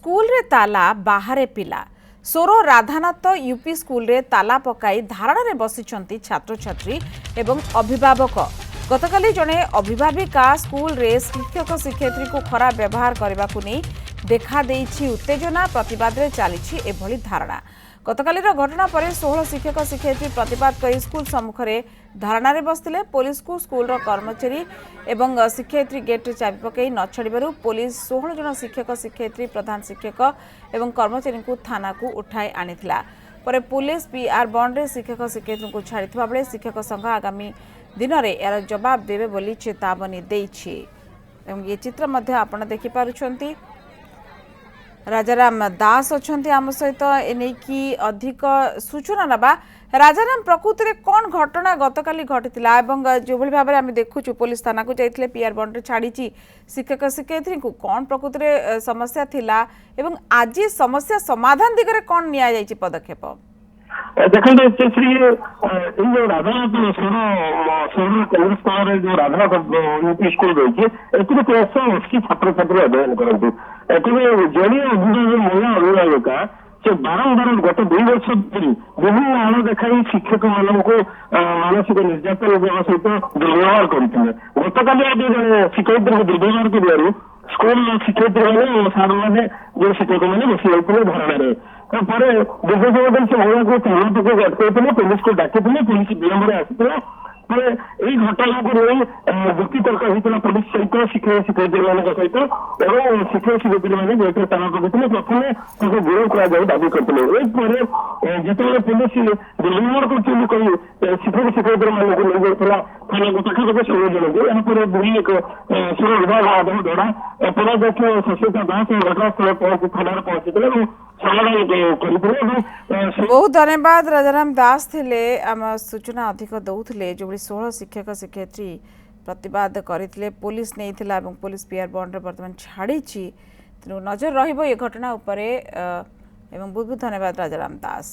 School रे ताला बाहरे पिला सोर राधानाथ यूपी स्कूल रे ताला पकाई धारणा रे बसिछंती छात्र छात्री एवं अभिभावक। गतकाली जने अभिभाविका स्कूल रे शिक्षक शिक्षयित्री को खराब व्यवहार करने को नहीं देखा देइछि उत्तेजना प्रतिवाद रे चली एभली धारणा। गतकालीर घटना पर 16 शिक्षक शिक्षयित्री प्रतिवाद कर स्कूल सम्मुखें धारणा रे बसते। पुलिस को स्कूल कर्मचारी एवं शिक्षयित्री गेट चाबी पकई न छाड़ू पुलिस 16 जन शिक्षक शिक्षयित्री प्रधान शिक्षक एवं कर्मचारी को थाना को उठाई आनिथिला। पर पुलिस पीआर बॉन्ड रे शिक्षक शिक्षयित्री को छाड़िथिबा बेले शिक्षक संघ आगामी दिन में यार जवाब देवे बोली चेतावनी देइछि। एवं ये चित्र मध्य आपण देखि पारुछंती। राजाराम दास अच्छा आम सहित एने की अधिक सूचना नबा। राजाराम प्रकृति में कौन घटना गतकाली घटी जो भाव में देखु पुलिस थाना को जाइए पीआर बॉन्ड छाड़ी शिक्षक शिक्षयित्री को कौन प्रकृति में समस्या थिला एवं आज समस्या समाधान दिगरे कौन निया जाइछि पदक्षेप? देखो जो राधानाथ कांग्रेस पावर जो राधानाथ यूपी स्कूल रही है प्राय 80 छात्र छात्री अध्ययन करते जड़े महिला अभिभावका से बारंबार गत 2 वर्ष धरी विभिन्न आड़ देखा शिक्षक मान को मानसिक निर्यातन सहित दुर्व्यवहार करते। गतकाली आज शिक्षयित्री को दुर्व्यवहार कर स्कूल शिक्षयित्री मैंने सार मैंने जो शिक्षक मैंने बसी जाते धारणा दीर्घ समय धरी से महिला को थाना तक अटकई पुलिस को डाकी पुलिस विलंब आसाला। यही घटना को नहीं युक्ति तर्क होता पुलिस सहित शिक्षक शिक्षयित्री मान सहित और शिक्षक शिक्षयित्री मैंने गेट ताला पकड़ते प्रथम गिरफ कर दाबी करते। जिते पुलिस दुर्व्यवहार कर शिक्षक शिक्षयित्री मानक नहीं जाता थाना को पाखापाखि 16 जन को यहाँ दुई एक स्वर विभाग माधव दड़ा पदाध्यक्ष शशिता दास घटनास्थल पहुंची थाना पहुंची बहुत धन्यवाद। राजाराम दास थिले आम सूचना अधिक दौले जो 16 शिक्षक शिक्षयित्री प्रतिवाद करते पुलिस नहीं थिला एवं पुलिस पीआर बॉन्ड बर्तमान छाड़ी तेणु नजर रही घटना उपरे एवं बहुत बहुत धन्यवाद राजाराम दास।